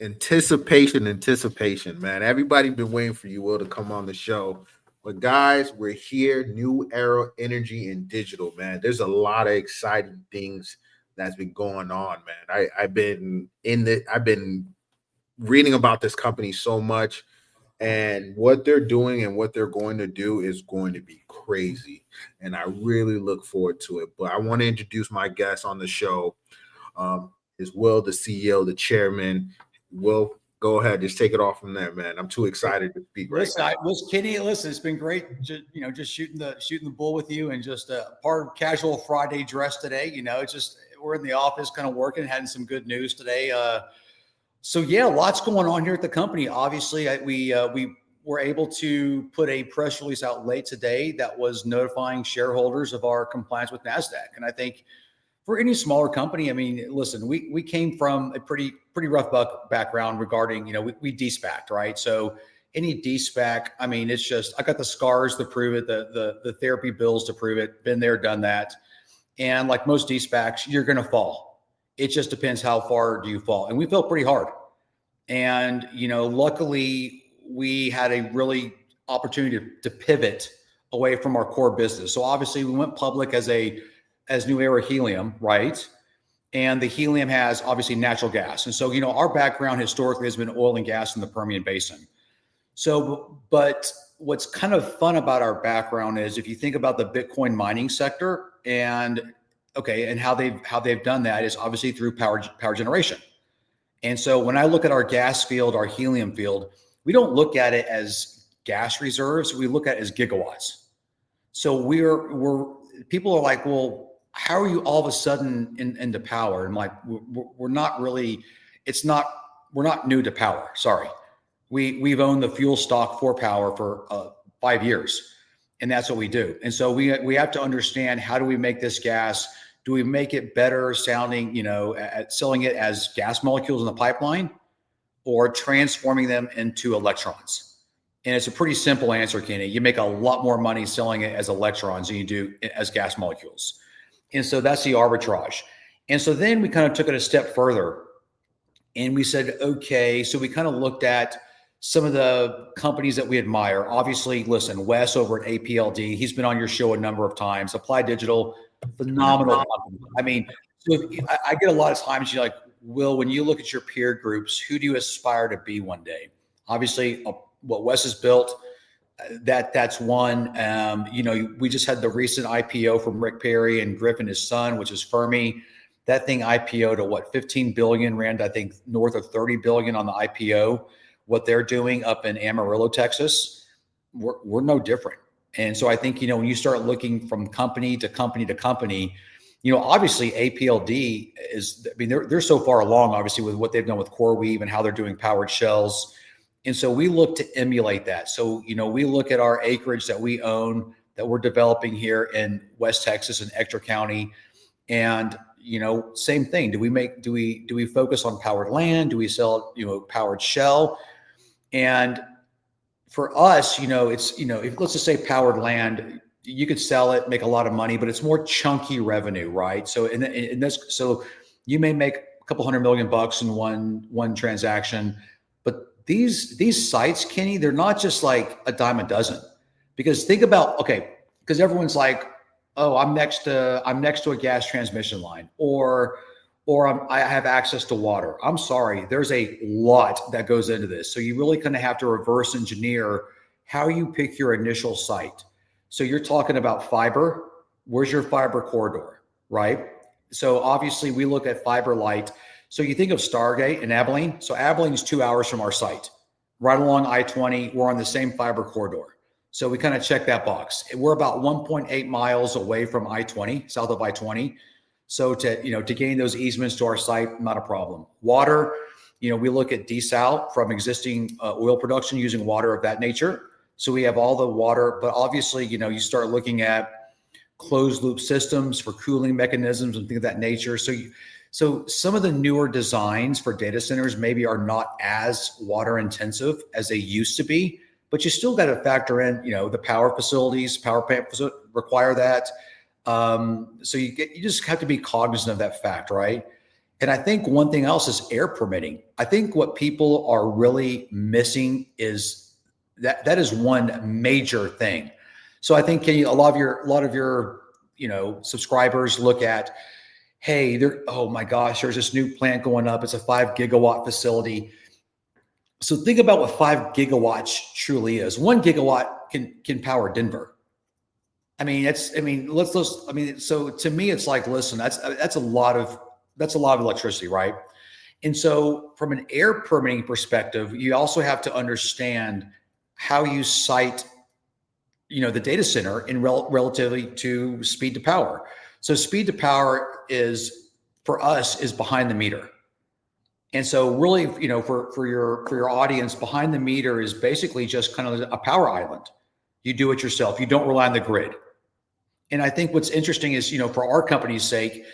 Anticipation, man. Everybody been waiting for you, Will, to come on the show. But guys, we're here. New Era Energy and Digital, man. There's a lot of exciting things that's been going on, man. I've been reading about this company so much, and what they're doing and what they're going to do is going to be crazy. And I really look forward to it. But I want to introduce my guest on the show. Is Will, the CEO, the chairman. Will, go ahead, just take it off from there, man. I'm too excited to speak right now. Kenny, listen, it's been great, just shooting the bull with you, and just part of casual Friday dress today. It's just we're in the office, kind of working, having some good news today. So yeah, lots going on here at the company. Obviously, we were able to put a press release out late today that was notifying shareholders of our compliance with Nasdaq, and I think, for any smaller company, I mean, listen, we came from a pretty rough background regarding, we de-SPAC'd, right? So any de-SPAC, I mean, it's just, I got the scars to prove it, the therapy bills to prove it, been there, done that. And like most de-SPACs, you're going to fall. It just depends how far do you fall. And we fell pretty hard. And, luckily we had a really opportunity to pivot away from our core business. So obviously we went public as New Era Helium, right? And the helium has obviously natural gas. And so, our background historically has been oil and gas in the Permian Basin. So, but what's kind of fun about our background is if you think about the Bitcoin mining sector and how they've done that is obviously through power generation. And so when I look at our gas field, our helium field, we don't look at it as gas reserves. We look at it as gigawatts. So people are like, well, how are you all of a sudden into power? And like, we're not really, we're not new to power. Sorry. We've owned the fuel stock for power for 5 years, and that's what we do. And so we have to understand, how do we make this gas? Do we make it better sounding, at selling it as gas molecules in the pipeline, or transforming them into electrons? And it's a pretty simple answer, Kenny. You make a lot more money selling it as electrons than you do as gas molecules. And so that's the arbitrage. And so then we kind of took it a step further, and we said, okay, so we kind of looked at some of the companies that we admire. Obviously, listen, Wes over at APLD, he's been on your show a number of times. Applied Digital, phenomenal company. I mean, so I get a lot of times, you're like, Will, when you look at your peer groups, who do you aspire to be one day? Obviously, what Wes has built, that's one. We just had the recent IPO from Rick Perry and Griffin, his son, which is Fermi. That thing IPO to what, 15 billion, ran, I think, north of 30 billion on the IPO. What they're doing up in Amarillo, Texas, we're no different. And so I think, when you start looking from company to company to company, obviously APLD is, I mean, they're so far along, obviously, with what they've done with CoreWeave and how they're doing powered shells. And so we look to emulate that. So, we look at our acreage that we own, that we're developing here in West Texas and Ector County. And, same thing. Do we focus on powered land? Do we sell, powered shell? And for us, if, let's just say powered land, you could sell it, make a lot of money, but it's more chunky revenue, right? So so you may make a couple $100 million in one transaction. These sites, Kenny, they're not just like a dime a dozen. Because think about, because everyone's like, oh, I'm next to a gas transmission line, or I have access to water. I'm sorry, there's a lot that goes into this. So you really kind of have to reverse engineer how you pick your initial site. So you're talking about fiber. Where's your fiber corridor, right? So obviously we look at fiber light. So you think of Stargate and Abilene. So Abilene's 2 hours from our site, right along I-20. We're on the same fiber corridor. So we kind of check that box. We're about 1.8 miles away from I-20, south of I-20. So to gain those easements to our site, not a problem. Water, we look at desal from existing oil production using water of that nature. So we have all the water, but obviously, you start looking at closed loop systems for cooling mechanisms and things of that nature. So some of the newer designs for data centers maybe are not as water intensive as they used to be, but you still got to factor in, the power facilities, power plant require that. So you just have to be cognizant of that fact, right? And I think one thing else is air permitting. I think what people are really missing is that is one major thing. So I think a lot of your subscribers look at, hey, oh my gosh, there's this new plant going up. It's a 5 gigawatt facility. So think about what 5 gigawatts truly is. 1 gigawatt can power Denver. So to me, it's like, listen, that's a lot of electricity, right? And so from an air permitting perspective, you also have to understand how you site, the data center in relatively to speed to power. So speed to power for us is behind the meter. And so really, for your audience, behind the meter is basically just kind of a power island. You do it yourself. You don't rely on the grid. And I think what's interesting is, for our company's sake,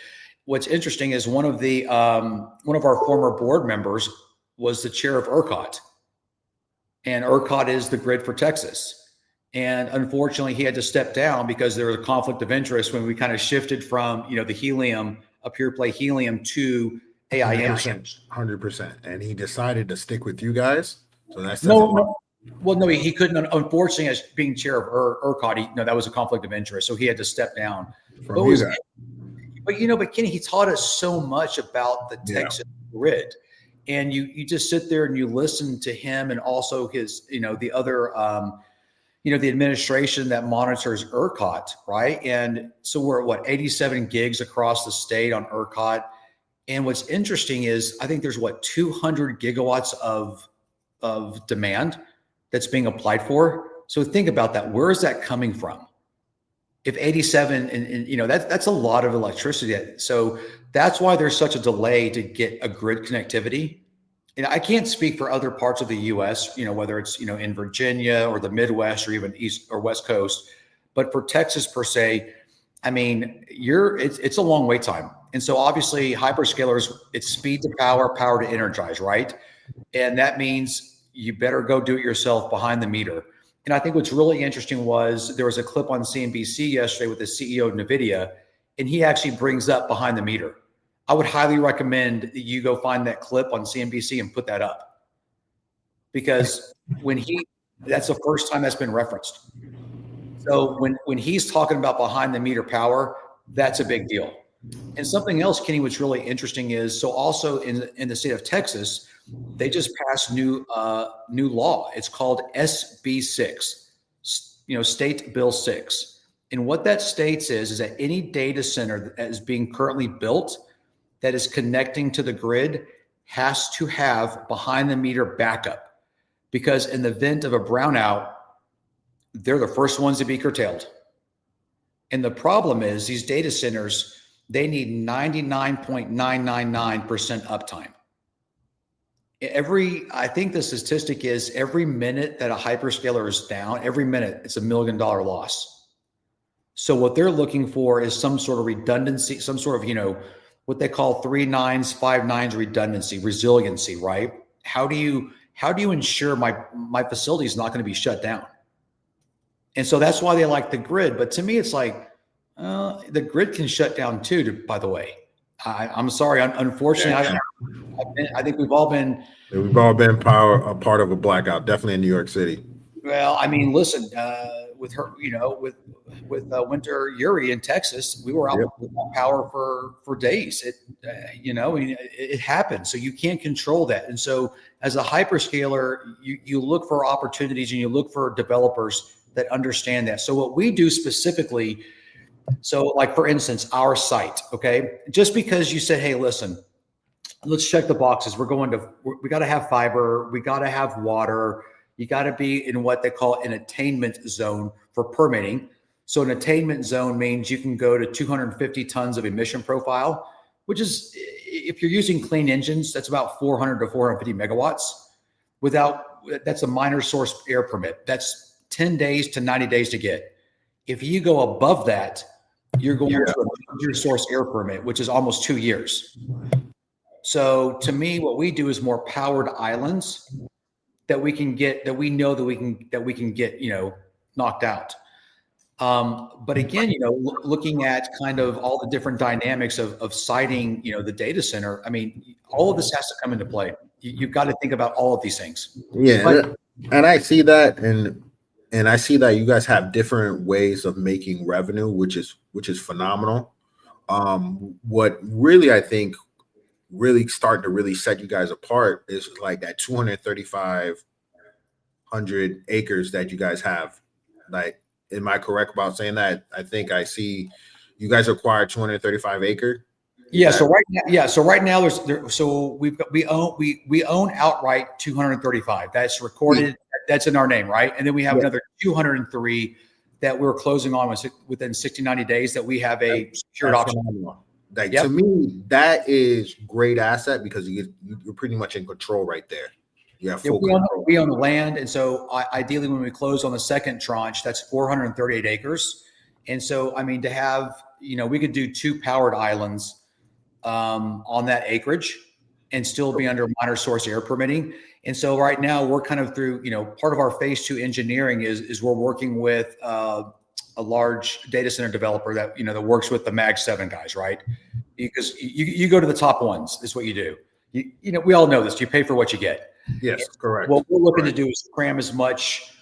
what's interesting is one of our former board members was the chair of ERCOT, and ERCOT is the grid for Texas. And unfortunately, he had to step down because there was a conflict of interest when we kind of shifted from, the helium, a pure play helium, to AIM. 100%. And he decided to stick with you guys. So that's no. Well, no, he couldn't. Unfortunately, as being chair of ERCOT, that was a conflict of interest, so he had to step down. But Kenny, he taught us so much about the Texas grid, and you just sit there and you listen to him, and also his, the other, the administration that monitors ERCOT, right? And so we're at 87 gigs across the state on ERCOT. And what's interesting is I think there's 200 gigawatts of demand that's being applied for. So think about that. Where is that coming from? If 87 and that's a lot of electricity. So that's why there's such a delay to get a grid connectivity. And I can't speak for other parts of the US, whether it's, in Virginia or the Midwest or even East or West Coast, but for Texas per se, it's a long wait time. And so obviously hyperscalers, it's speed to power, power to energize, right? And that means you better go do it yourself behind the meter. And I think what's really interesting was there was a clip on CNBC yesterday with the CEO of NVIDIA, and he actually brings up behind the meter. I would highly recommend that you go find that clip on CNBC and put that up, because that's the first time that's been referenced. So when he's talking about behind the meter power, that's a big deal. And something else, Kenny, what's really interesting is, so also in the state of Texas, they just passed new law. It's called SB 6, State Bill 6. And what that states is that any data center that is being currently built that is connecting to the grid has to have behind the meter backup, because in the event of a brownout, they're the first ones to be curtailed. And the problem is these data centers, they need 99.999% uptime. I think the statistic is every minute that a hyperscaler is down, every minute it's $1 million loss. So what they're looking for is some sort of redundancy, some sort of, what they call 3 nines, 5 nines redundancy, resiliency, right? How do you ensure my facility is not going to be shut down? And so that's why they like the grid. But to me, it's like, the grid can shut down too, by the way. I'm sorry. Unfortunately, I think we've all been a part of a blackout, definitely in New York City. Well, listen, with her, with Winter Uri in Texas, we were out without power for days. It happened. So you can't control that. And so as a hyperscaler, you look for opportunities and you look for developers that understand that. So what we do specifically, so like for instance, our site, okay, just because you said, hey, listen, let's check the boxes. We got to have fiber. We got to have water. You got to be in what they call an attainment zone for permitting. So an attainment zone means you can go to 250 tons of emission profile, which is, if you're using clean engines, that's about 400 to 450 megawatts. That's a minor source air permit. That's 10 days to 90 days to get. If you go above that, you're going to a major source air permit, which is almost 2 years. So to me, what we do is more powered islands that we can get, that we know that we can get, knocked out. But again, looking at kind of all the different dynamics of siting, the data center, I mean, all of this has to come into play. You've got to think about all of these things. Yeah, and I see that, and I see that you guys have different ways of making revenue, which is phenomenal. What really I think really starting to really set you guys apart is like that 2,3,500 acres that you guys have. Like, am I correct about saying that? I think I see you guys acquired 235 acre. Yeah. So right now, we own outright 235. That's recorded. That's in our name, right? And then we have another 203 that we're closing on within 60, 90 days that we have a secured option. Like, to me, that is great asset because you're pretty much in control right there. Yeah, we own the land, and so ideally, when we close on the second tranche, that's 438 acres. And so, I mean, to have, we could do 2 powered islands on that acreage and still be under minor source air permitting. And so, right now, we're kind of through, part of our phase 2 engineering is we're working with a large data center developer that that works with the Mag 7 guys, right? Because you go to the top ones, is what you do. We all know this. You pay for what you get. Yes, correct. What we're looking to do is cram as much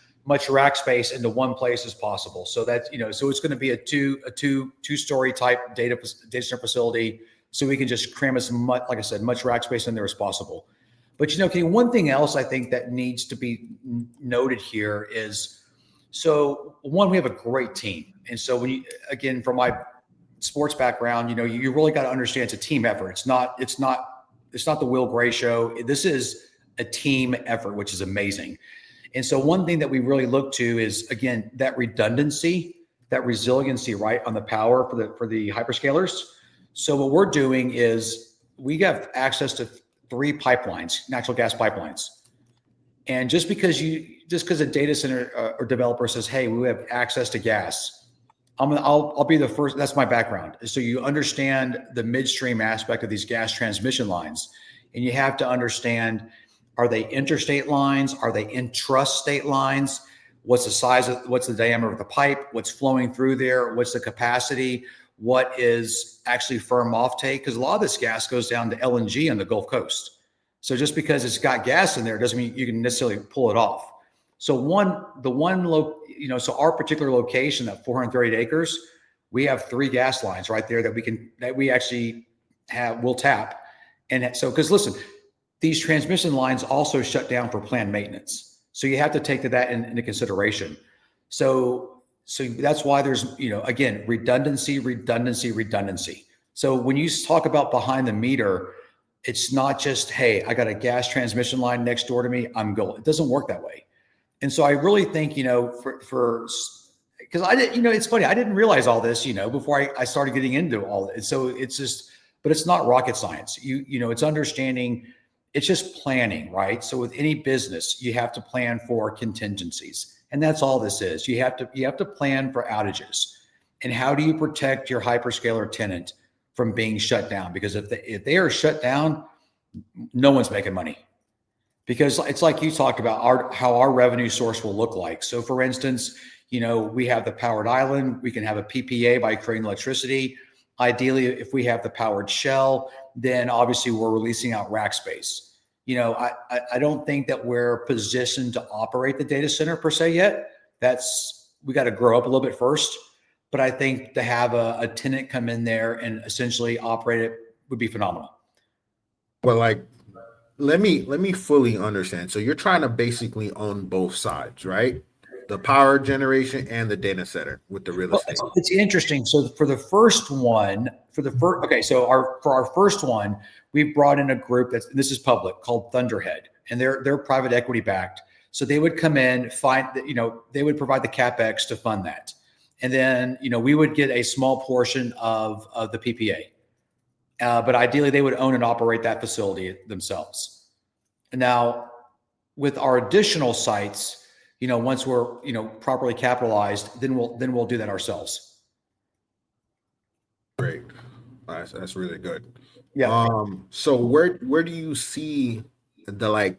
rack space into one place as possible. So that so it's going to be a two-story type data center facility. So we can just cram as much, like I said, much rack space in there as possible. But Kenny, one thing else I think that needs to be noted here is, so one, we have a great team, and so when you, again, from my sports background, you really got to understand it's a team effort. It's not the Will Gray show. This is a team effort, which is amazing. And so one thing that we really look to is, again, that redundancy, that resiliency, right, on the power for the hyperscalers. So what we're doing is we have access to 3 pipelines, natural gas pipelines. And just because a data center or developer says, hey, we have access to gas, I'll be the first. That's my background. So you understand the midstream aspect of these gas transmission lines, and you have to understand, are they interstate lines? Are they intrastate lines? What's the diameter of the pipe? What's flowing through there? What's the capacity? What is actually firm offtake? Because a lot of this gas goes down to LNG on the Gulf Coast. So just because it's got gas in there doesn't mean you can necessarily pull it off. So so our particular location, that 438 acres, we have 3 gas lines right there that we actually will tap. And so, because listen, these transmission lines also shut down for planned maintenance. So you have to take that into consideration. So that's why there's, again, redundancy. So when you talk about behind the meter, it's not just, hey, I got a gas transmission line next door to me, I'm going. It doesn't work that way. And so I really think, because I didn't, it's funny, I didn't realize all this, before I started getting into all it. So it's just, but it's not rocket science. It's understanding, it's just planning, right? So with any business, you have to plan for contingencies. And that's all this is. You have to plan for outages. And how do you protect your hyperscaler tenant from being shut down? Because if they are shut down, no one's making money. Because it's like you talked about how our revenue source will look like. So for instance, we have the powered island, we can have a PPA by creating electricity. Ideally, if we have the powered shell, then obviously we're releasing out rack space. I don't think that we're positioned to operate the data center per se yet. We got to grow up a little bit first. But I think to have a tenant come in there and essentially operate it would be phenomenal. But let me fully understand. So you're trying to basically own both sides, right? The power generation and the data center with the real estate. It's interesting. So for the first one, for our first one, we brought in a group this is public, called Thunderhead, and they're private equity backed. So they would come in, they would provide the CapEx to fund that. And then, we would get a small portion of the PPA. But ideally, they would own and operate that facility themselves. And now, with our additional sites, once we're properly capitalized, then we'll do that ourselves. Great, that's really good. Yeah. So where do you see the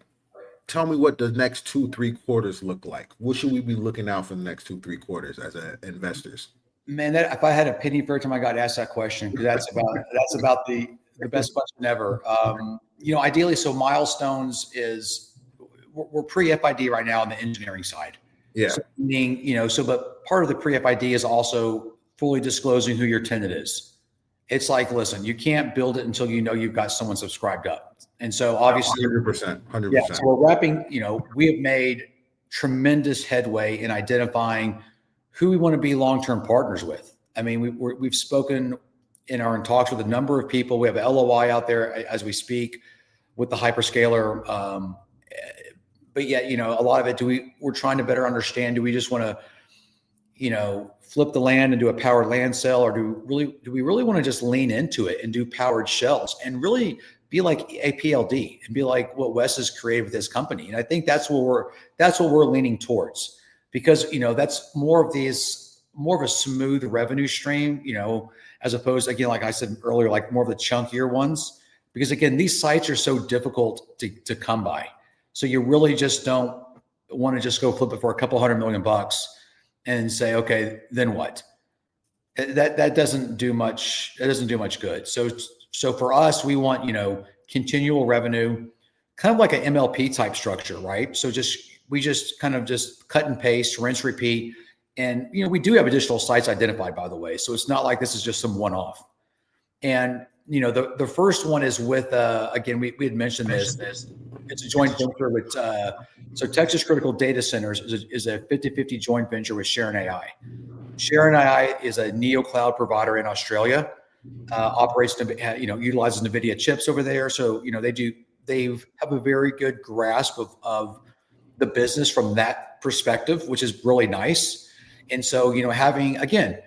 tell me what the next 2-3 quarters look like. What should we be looking out for the next 2-3 quarters as investors? Man, that if I had a penny for every time I got asked that question, because that's about the best question ever. Ideally, so milestones is we're pre-FID right now on the engineering side. Yeah. So meaning, but part of the pre-FID is also fully disclosing who your tenant is. It's like, listen, you can't build it until you know you've got someone subscribed up. And so obviously 100%. yeah, so we're wrapping, we have made tremendous headway in identifying who we want to be long-term partners with. I mean, we've spoken in talks with a number of people. We have an LOI out there as we speak with the hyperscaler. But yet, a lot of it, we're trying to better understand, do we just want to, flip the land and do a powered land sale, or do we really want to just lean into it and do powered shells and really be like APLD and be like what Wes has created with his company? And I think that's what we're leaning towards, because, that's more of a smooth revenue stream, as opposed, again, like I said earlier, like more of the chunkier ones, because again, these sites are so difficult to come by. So you really just don't want to just go flip it for a couple $100 million and say, okay, then what? That doesn't do much. That doesn't do much good. So for us, we want, continual revenue, kind of like an MLP type structure, right? So we just kind of just cut and paste, rinse, repeat. And, we do have additional sites identified, by the way. So it's not like this is just some one-off. And, the first one is with, again, we had mentioned this. It's a joint venture with, so Texas Critical Data Centers is a 50-50 joint venture with Sharon AI. Sharon AI is a neo cloud provider in Australia, operates, utilizes NVIDIA chips over there. So, they have a very good grasp of the business from that perspective, which is really nice. And so, having, again,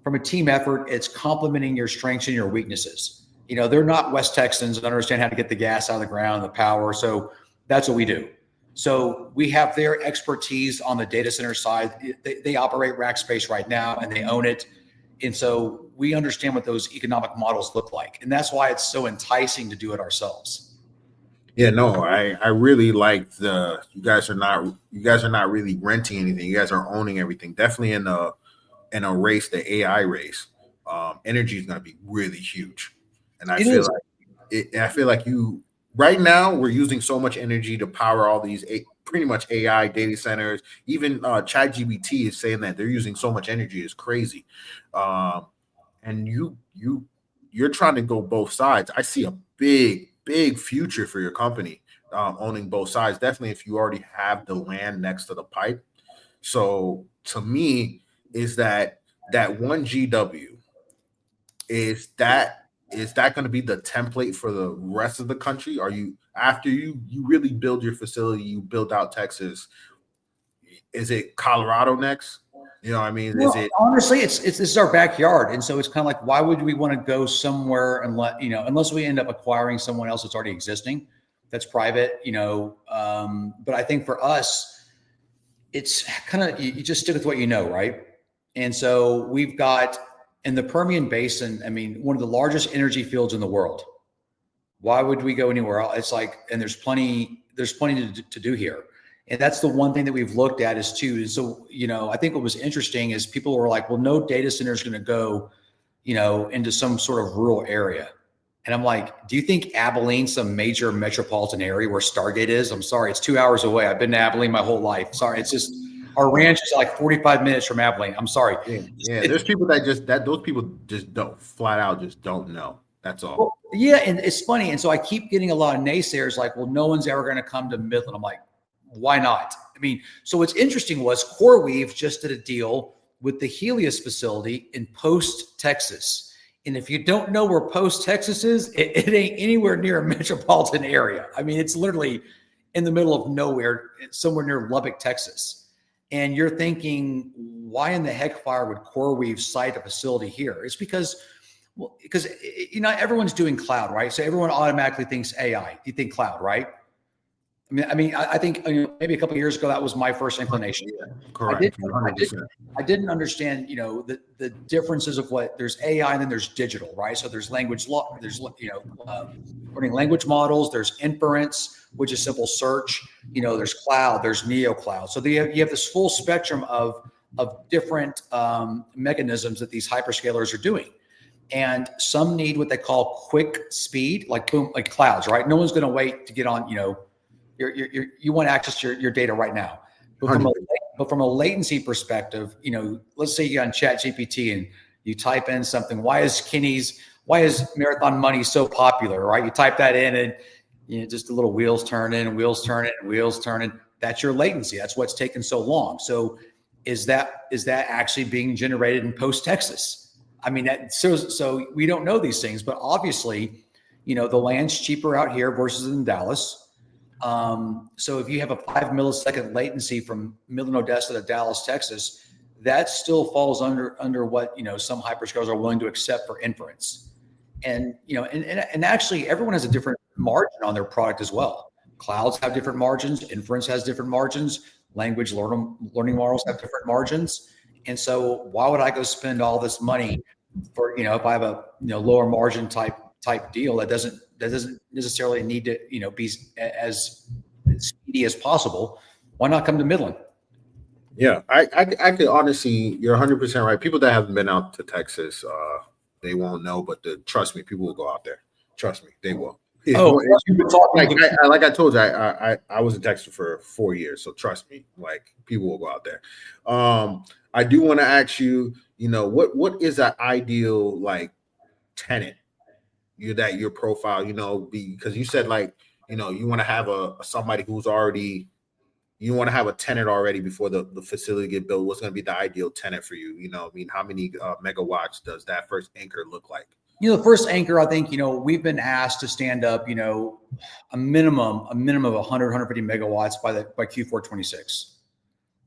from a team effort, it's complementing your strengths and your weaknesses. They're not West Texans and understand how to get the gas out of the ground, the power. So that's what we do. So we have their expertise on the data center side. They operate rack space right now and they own it. And so we understand what those economic models look like. And that's why it's so enticing to do it ourselves. Yeah, no, I really like you guys are not really renting anything. You guys are owning everything. Definitely in a race, the AI race. Energy is going to be really huge. And I feel like right now we're using so much energy to power all these pretty much AI data centers. Even ChatGPT is saying that they're using so much energy. It's crazy. And you're trying to go both sides. I see a big future for your company owning both sides. Definitely if you already have the land next to the pipe. So to me, is that 1 GW, is that going to be the template for the rest of the country? Are you, after you really build your facility, you build out Texas, is it Colorado next? You know what I mean? Well, is it honestly, this is our backyard. And so it's kind of like, why would we want to go somewhere unless we end up acquiring someone else that's already existing, that's private, but I think for us, it's kind of, you just stick with what you know, right? And so we've got in the Permian Basin, I mean, one of the largest energy fields in the world. Why would we go anywhere else? It's like, and there's plenty to do here. And that's the one thing that we've looked at is too. So, I think what was interesting is people were like, well, no data center is going to go, into some sort of rural area. And I'm like, do you think Abilene's some major metropolitan area where Stargate is? I'm sorry, it's 2 hours away. I've been to Abilene my whole life. Sorry, it's just, our ranch is like 45 minutes from Abilene. I'm sorry. Yeah. There's people those people just don't flat out just don't know. That's all. Well, yeah. And it's funny. And so I keep getting a lot of naysayers like, well, no one's ever going to come to Midland. I'm like, why not? I mean, so what's interesting was CoreWeave just did a deal with the Helios facility in Post, Texas. And if you don't know where Post, Texas is, it ain't anywhere near a metropolitan area. I mean, it's literally in the middle of nowhere, somewhere near Lubbock, Texas. And you're thinking, why in the heck fire would CoreWeave site a facility here? It's because everyone's doing cloud, right? So everyone automatically thinks AI. You think cloud, right? I think maybe a couple of years ago that was my first inclination. Yeah, correct. I didn't understand, the differences of what there's AI and then there's digital, right? So there's language law, there's learning language models, there's inference, which is simple search. There's cloud, there's neo cloud. So you have this full spectrum of different mechanisms that these hyperscalers are doing. And some need what they call quick speed, like boom, like clouds, right? No one's going to wait to get on, you want access to your data right now. But from a latency perspective, let's say you're on Chat GPT and you type in something. Why is Marathon Money so popular, right? You type that in and just the little wheels turning. That's your latency. That's what's taken so long. So is that actually being generated in post Texas? So we don't know these things, but obviously, the land's cheaper out here versus in Dallas. So if you have a 5 millisecond latency from Midland, Odessa to Dallas, Texas, that still falls under what, some hyperscalers are willing to accept for inference. And, and actually everyone has a different margin on their product as well. Clouds have different margins. Inference has different margins. Language learning models have different margins. And so why would I go spend all this money for, if I have a, lower margin type deal that doesn't necessarily need to, be as speedy as possible? Why not come to Midland? Yeah, I could honestly, you're 100% right. People that haven't been out to Texas, they won't know, but trust me, people will go out there. Trust me, they will. Oh, like I told you, I was in Texas for 4 years, so trust me, like people will go out there. I do want to ask you, what is an ideal like tenant? Your profile, because you said like, you want to have somebody who's already, you want to have a tenant already before the facility get built. What's going to be the ideal tenant for you? How many megawatts does that first anchor look like? The first anchor, I think, we've been asked to stand up, a minimum of 100, 150 megawatts by Q4 26.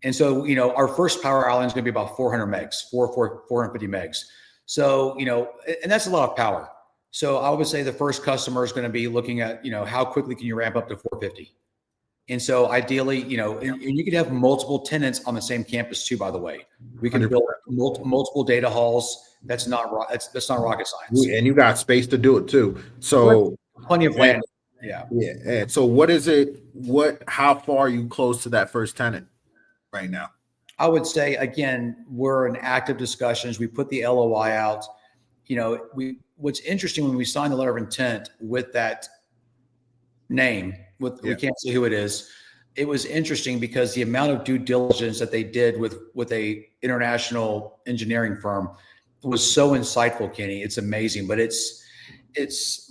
And so, our first power island is going to be about 400 megs, 450 megs. So, and that's a lot of power. So I would say the first customer is going to be looking at, how quickly can you ramp up to 450? And so ideally, and you could have multiple tenants on the same campus too, by the way. We can 100%. Build multiple data halls. That's not rocket science. And you got space to do it too. So plenty of land. Yeah. And so what is it? How far are you close to that first tenant right now? I would say, again, we're in active discussions. We put the LOI out. What's interesting when we signed the letter of intent with that name, we can't say who it is. It was interesting because the amount of due diligence that they did with a international engineering firm was so insightful, Kenny. It's amazing, but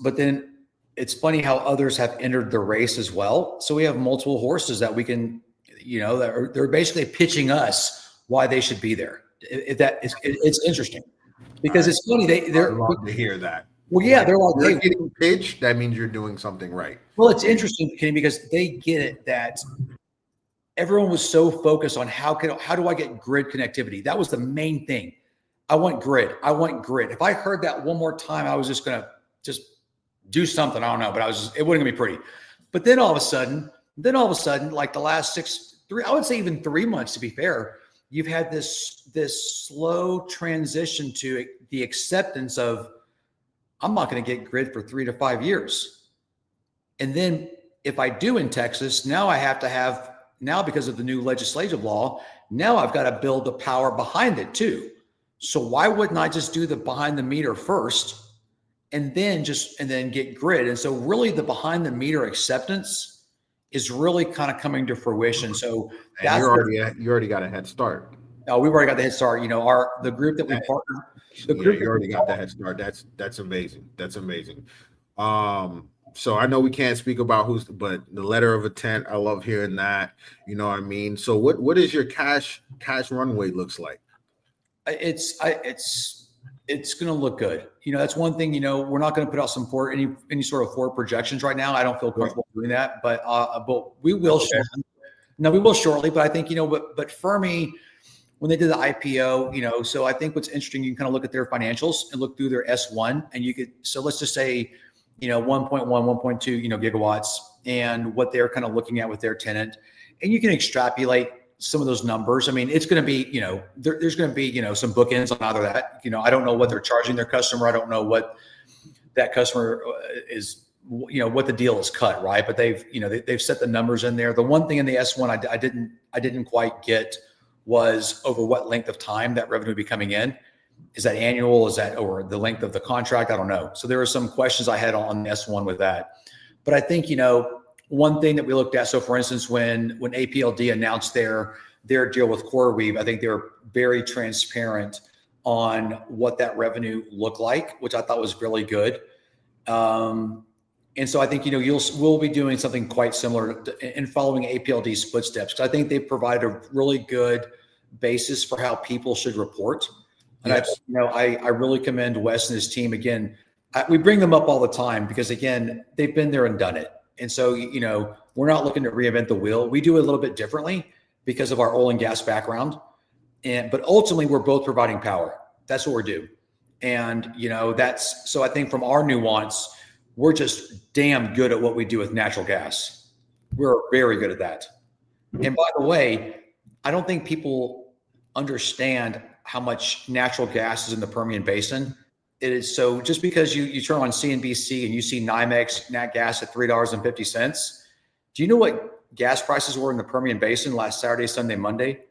but then it's funny how others have entered the race as well. So we have multiple horses that we can, they're basically pitching us why they should be there. It's interesting. Because it's funny, they're love to hear that. Well, yeah, they're like, you're getting pitched. That means you're doing something right. Well, it's interesting, Kenny, because they get it that everyone was so focused on how do I get grid connectivity? That was the main thing. I want grid. If I heard that one more time, I was just gonna do something. I don't know, but it wasn't gonna be pretty. But then all of a sudden, like the last 3 months, to be fair, you've had this slow transition to the acceptance of, I'm not going to get grid for 3 to 5 years. And then if I do in Texas, now because of the new legislative law, now I've got to build the power behind it too. So why wouldn't I just do the behind the meter first and then get grid? And so really the behind the meter acceptance is really kind of coming to fruition. So you already got a head start. No, we've already got the head start. The group that we partner. You already got the head start. That's amazing. That's amazing. So I know we can't speak about but the letter of intent, I love hearing that. You know what I mean? So what is your cash runway looks like? It's going to look good. That's one thing. We're not going to put out any sort of forward projections right now. I don't feel comfortable doing that, but we will. Okay. No, we will shortly. But I think but Fermi, when they did the IPO, so I think what's interesting, you can kind of look at their financials and look through their S1, and so let's just say, 1.1, 1.2, gigawatts, and what they're kind of looking at with their tenant. And you can extrapolate some of those numbers. I mean, it's going to be, there's going to be, some bookends on either that. I don't know what they're charging their customer. I don't know what that customer is, what the deal is cut, right? But they've set the numbers in there. The one thing in the S1 I didn't quite get was over what length of time that revenue would be coming in. Is that annual? Is that over the length of the contract? I don't know. So there were some questions I had on the S1 with that. But I think, one thing that we looked at, so for instance, when APLD announced their deal with CoreWeave, I think they were very transparent on what that revenue looked like, which I thought was really good. And so I think, we'll be doing something quite similar in following APLD's footsteps, because I think they provide a really good basis for how people should report. And yes. I really commend Wes and his team. Again, we bring them up all the time because, again, they've been there and done it. And so, we're not looking to reinvent the wheel. We do it a little bit differently because of our oil and gas background. But ultimately, we're both providing power. That's what we do. And, so I think from our nuance, we're just damn good at what we do with natural gas. We're very good at that. And by the way, I don't think people understand how much natural gas is in the Permian Basin. It is so just because you turn on CNBC and you see NYMEX nat gas at $3.50. Do you know what gas prices were in the Permian Basin last Saturday, Sunday, Monday?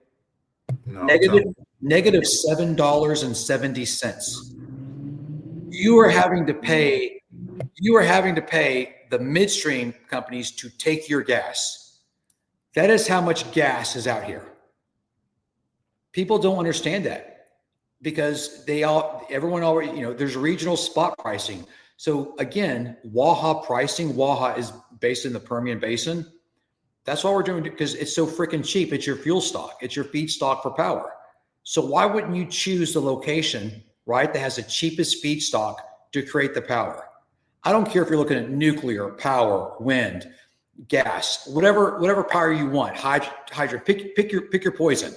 No, negative $7.70. You are having to pay the midstream companies to take your gas. That is how much gas is out here. People don't understand that because everyone already, there's regional spot pricing. So again, Waha pricing, Waha is based in the Permian Basin. That's all we're doing because it's so freaking cheap. It's your fuel stock. It's your feedstock for power. So why wouldn't you choose the location, right, that has the cheapest feedstock to create the power? I don't care if you're looking at nuclear, power, wind, gas, whatever power you want, hydro, pick your poison.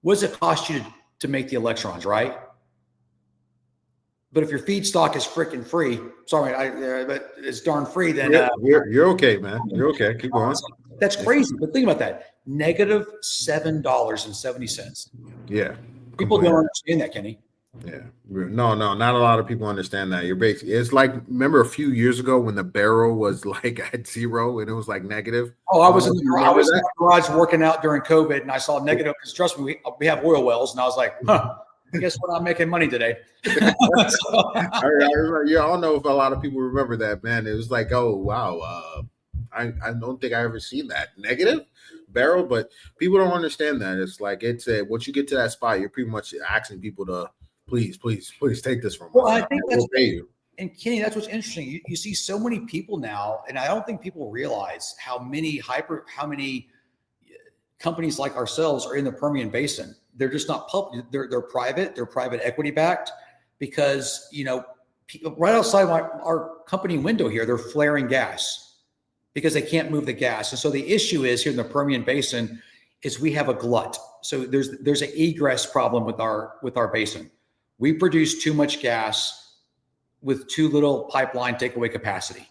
What does it cost you to make the electrons, right? But if your feedstock is freaking free, sorry, but it's darn free, then you're okay, man. You're okay. Keep going. That's crazy. But think about that. Negative $7.70. Yeah. People don't understand that, Kenny. Yeah. No, not a lot of people understand that. It's like, remember a few years ago when the barrel was like at zero and it was like negative? Oh, I was in the garage working out during COVID and I saw negative because trust me, we have oil wells and I was like, I guess we're not making money today. I don't know if a lot of people remember that, man. It was like, oh, wow. I don't think I ever seen that negative barrel, but people don't understand that. It's like, once you get to that spot, you're pretty much asking people to please take this from us. Well, I think that's and Kenny, that's what's interesting. You see so many people now, and I don't think people realize how many companies like ourselves are in the Permian Basin. They're just not public. They're private. They're private equity backed because right outside our company window here, they're flaring gas because they can't move the gas. And so the issue is here in the Permian Basin is we have a glut. So there's an egress problem with our basin. We produce too much gas with too little pipeline takeaway capacity.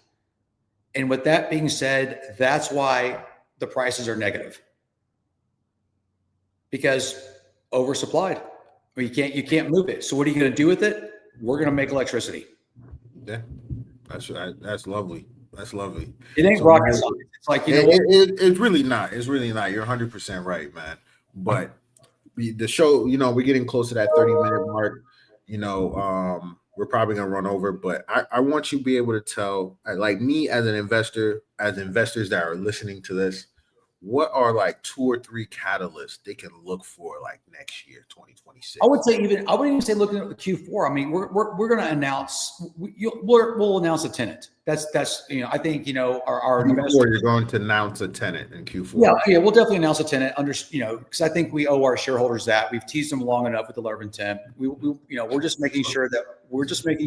And with that being said, that's why the prices are negative. Because oversupplied. You can't move it. So what are you going to do with it? We're going to make electricity. Yeah. That's right. That's lovely. That's lovely. It ain't rocket science. It's like, it's really not. It's really not. You're 100% right, man. But the show, we're getting close to that 30-minute mark. We're probably gonna run over, but I want you to be able to tell, like me as an investor, as investors that are listening to this, what are like 2 or 3 catalysts they can look for like next year, 2026? I wouldn't even say looking at the Q4. I mean, we're going to announce. We'll announce a tenant. That's I think our investors. You're going to announce a tenant in Q4. Yeah, we'll definitely announce a tenant. Because I think we owe our shareholders that. We've teased them long enough with the letter of intent. We're just making sure that we're doing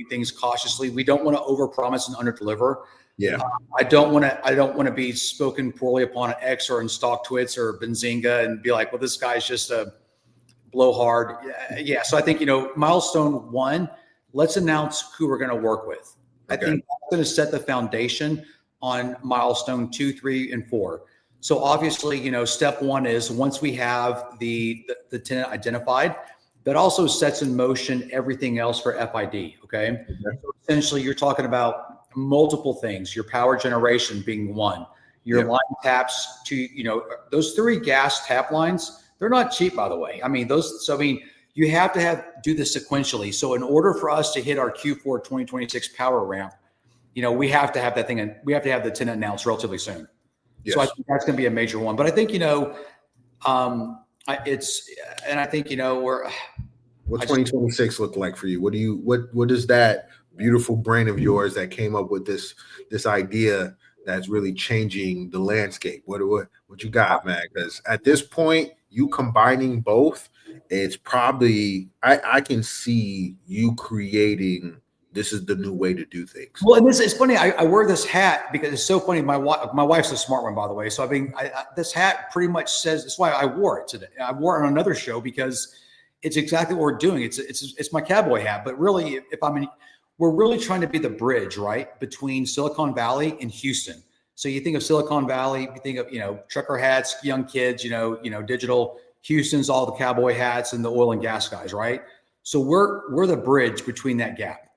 things cautiously. We don't want to overpromise and underdeliver. Yeah, I don't want to be spoken poorly upon at X or in stock twits or Benzinga and be like, well, this guy's just a blowhard. Yeah. So I think, milestone 1, let's announce who we're going to work with. Okay. I think that's going to set the foundation on milestone 2, 3, and 4. So obviously, you know, step one is once we have the tenant identified, that also sets in motion everything else for FID. Okay. So essentially, you're talking about multiple things. Your power generation being one. Your line taps to, you know, those 3 gas tap lines. They're not cheap, by the way. I mean, those. So I mean, you have to do this sequentially. So in order for us to hit our Q4 2026 power ramp, you know, we have to have that thing, and we have to have the tenant announced relatively soon. Yes. So I think that's going to be a major one. But I think, you know, I think, you know, what 2026 look like for you? What does that beautiful brain of yours that came up with this idea that's really changing the landscape? What you got, man? Because at this point, you combining both, it's probably I can see you creating. This is the new way to do things. Well, and it's funny. I wear this hat because it's so funny. My wife's a smart one, by the way. So I mean, this hat pretty much says. That's why I wore it today. I wore it on another show because it's exactly what we're doing. It's my cowboy hat. But really, we're really trying to be the bridge, right, between Silicon Valley and Houston. So you think of Silicon Valley, you think of, you know, trucker hats, young kids, you know, digital. Houston's all the cowboy hats and the oil and gas guys, right? So we're the bridge between that gap.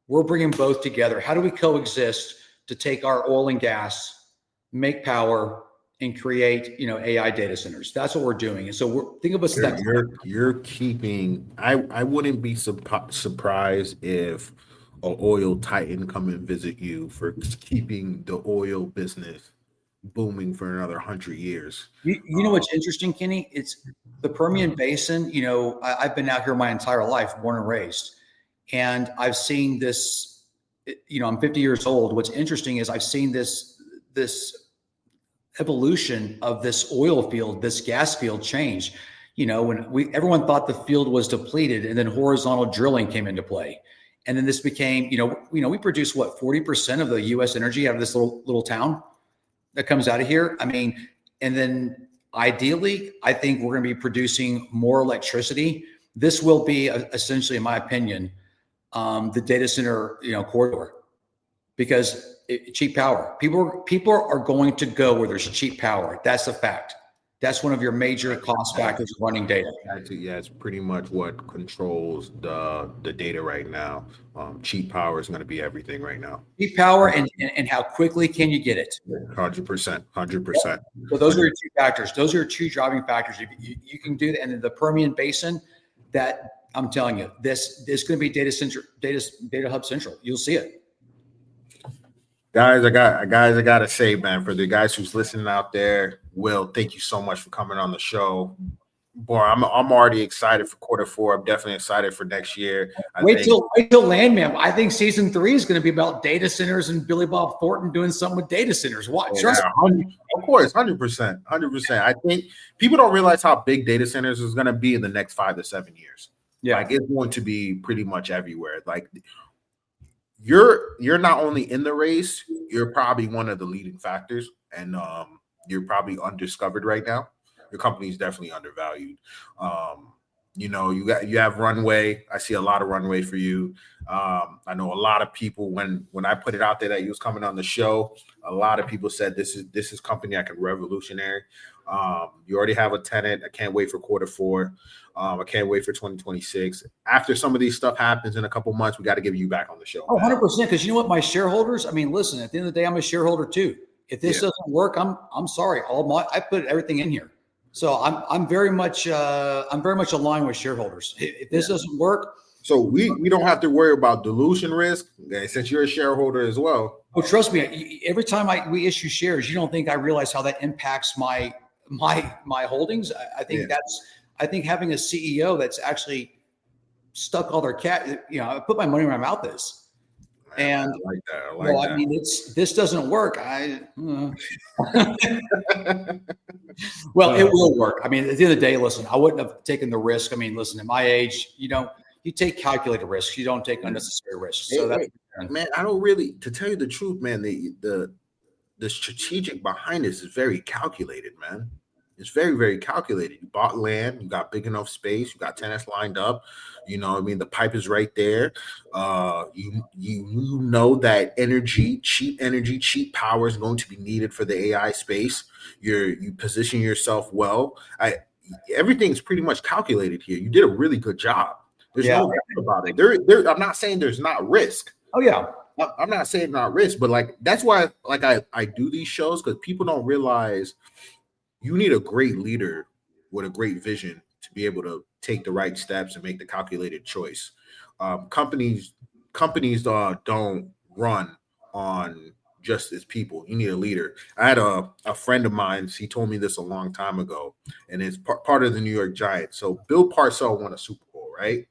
We're bringing both together. How do we coexist to take our oil and gas, make power, and create, you know, AI data centers? That's what we're doing. And so think of us that you're keeping. I wouldn't be surprised if an oil titan come and visit you for keeping the oil business booming for another 100 years. You know what's interesting, Kenny? It's the Permian Basin. You know, I've been out here my entire life, born and raised. And I've seen this, you know, I'm 50 years old. What's interesting is I've seen this evolution of this oil field, this gas field change. You know, when everyone thought the field was depleted, and then horizontal drilling came into play. And then this became, you know, we produce what, 40% of the US energy out of this little town that comes out of here. I mean, and then ideally, I think we're going to be producing more electricity. This will be essentially, in my opinion, the data center, you know, corridor, because cheap power. People are going to go where there's cheap power. That's a fact. That's one of your major cost factors of running data. Yeah, it's pretty much what controls the data right now. Cheap power is going to be everything right now. Cheap power and how quickly can you get it? 100%, 100%. So those are your 2 factors. Those are your 2 driving factors. You can do that. And in the Permian Basin, that I'm telling you, this is going to be data hub central. You'll see it. Guys, I got to say, man, for the guys who's listening out there, Will, thank you so much for coming on the show. Boy, I'm already excited for Q4. I'm definitely excited for next year. Wait till Landman. I think season 3 is going to be about data centers and Billy Bob Thornton doing something with data centers. What? Yeah, of course, 100%, 100%. I think people don't realize how big data centers is going to be in the next 5 to 7 years. Yeah, like it's going to be pretty much everywhere. Like you're not only in the race, you're probably one of the leading factors, and you're probably undiscovered right now. Your company is definitely undervalued. You know, you have runway. I see a lot of runway for you. I know a lot of people when I put it out there that you was coming on the show, a lot of people said this is company that can revolutionary. You already have a tenant. I can't wait for Q4. I can't wait for 2026. After some of these stuff happens in a couple months, we got to give you back on the show. Oh, 100%. Because you know what, my shareholders. I mean, listen. At the end of the day, I'm a shareholder too. If this doesn't work, I'm sorry. I put everything in here. So I'm very much aligned with shareholders. If this doesn't work, so we don't have to worry about dilution risk since you're a shareholder as well. Oh, trust me. Every time we issue shares, you don't think I realize how that impacts my holdings. I think having a CEO that's actually stuck all their cat. You know, I put my money where my mouth is. And I like that. I mean, this doesn't work. Well, it will work. I mean, at the end of the day, listen, I wouldn't have taken the risk. I mean, listen, at my age, you take calculated risks. You don't take unnecessary risks. So man, I don't really, to tell you the truth, man, the strategic behind this is very calculated, man. It's very, very calculated. You bought land, you got big enough space, you got tenants lined up. You know what I mean? The pipe is right there. You know that energy, cheap power is going to be needed for the AI space. You position yourself well. Everything's pretty much calculated here. You did a really good job. There's no doubt about it. I'm not saying there's not risk. Oh yeah. I'm not saying not risk, but like that's why like I do these shows, because people don't realize you need a great leader with a great vision to be able to take the right steps and make the calculated choice. Companies don't run on just as people. You need a leader. I had a friend of mine. He told me this a long time ago, and it's part of the New York Giants. So Bill Parcells won a Super Bowl, right?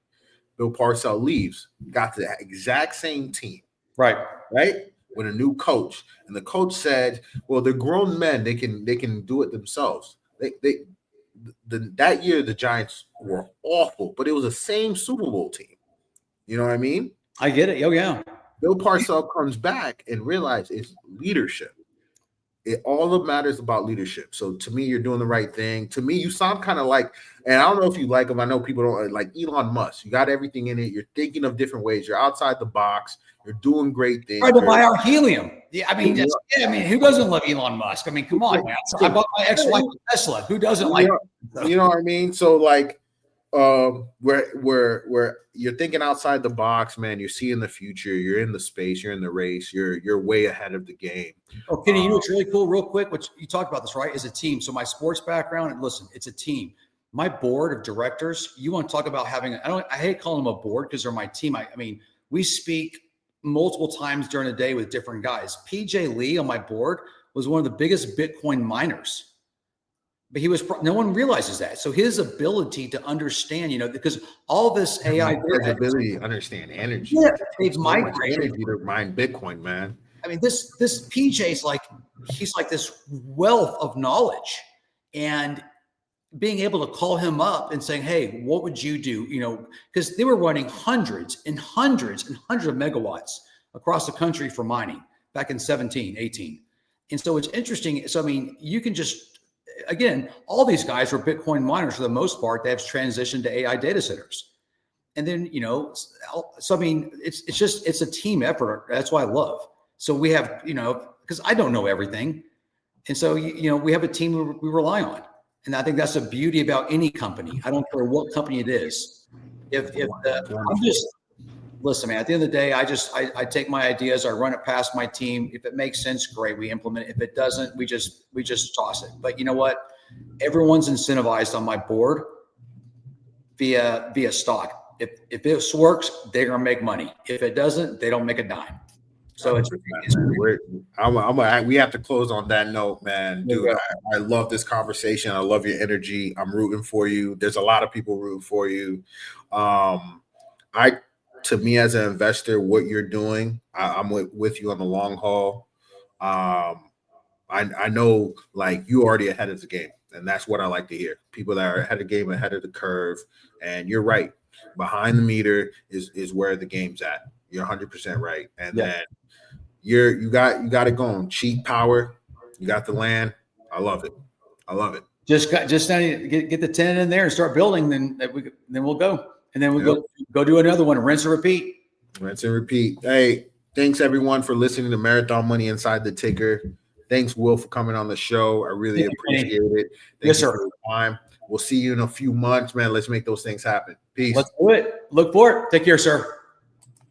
Bill Parcells leaves, got the exact same team, right, with a new coach, and the coach said, "Well, they're grown men; they can do it themselves." That year the Giants were awful, but it was the same Super Bowl team. You know what I mean? I get it. Oh yeah. Bill Parcells comes back and realizes it's leadership. It all that matters about leadership. So to me, you're doing the right thing. To me, you sound kind of like, and I don't know if you like him. I know people don't like Elon Musk. You got everything in it. You're thinking of different ways. You're outside the box. You're doing great things. Try to buy our helium. Yeah, I mean, who doesn't love Elon Musk? I mean, come on, man. I bought my ex-wife Tesla. Who doesn't like? You know what I mean? So like, where you're thinking outside the box, man. You're seeing the future. You're in the space. You're in the race. You're way ahead of the game. Oh, Kenny, you know what's really cool, real quick, which you talked about this, right? Is a team. So my sports background, and listen, it's a team. My board of directors, you want to talk about having, I hate calling them a board because they're my team. I mean, we speak multiple times during the day with different guys. PJ Lee on my board was one of the biggest Bitcoin miners. But no one realizes that. So his ability to understand, because all this AI, his ability to understand energy. Yeah, they've migrated energy to mine Bitcoin, man. I mean, this PJ's he's like this wealth of knowledge, and being able to call him up and saying, "Hey, what would you do?" Because they were running hundreds and hundreds and hundreds of megawatts across the country for mining back in 17, 18. And so it's interesting. So, I mean, you can just, again, all these guys were Bitcoin miners for the most part. They have transitioned to AI data centers. And then, so, I mean, it's a team effort. That's why I love. So we have, because I don't know everything. And so, we have a team we rely on. And I think that's the beauty about any company. I don't care what company it is. Listen, man, at the end of the day, I take my ideas, I run it past my team. If it makes sense, great, we implement it. If it doesn't, we just toss it. But you know what? Everyone's incentivized on my board via stock. If this works, they're gonna make money. If it doesn't, they don't make a dime. So we have to close on that note, man. Dude, I love this conversation. I love your energy. I'm rooting for you. There's a lot of people rooting for you. To me as an investor, what you're doing, I'm with you on the long haul. I know like you already ahead of the game, and that's what I like to hear. People that are ahead of the game, ahead of the curve. And you're right. Behind the meter is where the game's at. You're 100% right. And then you got it going. Cheap power. You got the land. I love it. Just get the tenant in there and start building. Then we'll go. And then we'll go do another one. Rinse and repeat. Hey, thanks everyone for listening to Marathon Money Inside the Ticker. Thanks, Will, for coming on the show. I really appreciate it. Yes, sir. For your time. We'll see you in a few months, man. Let's make those things happen. Peace. Let's do it. Look for it. Take care, sir.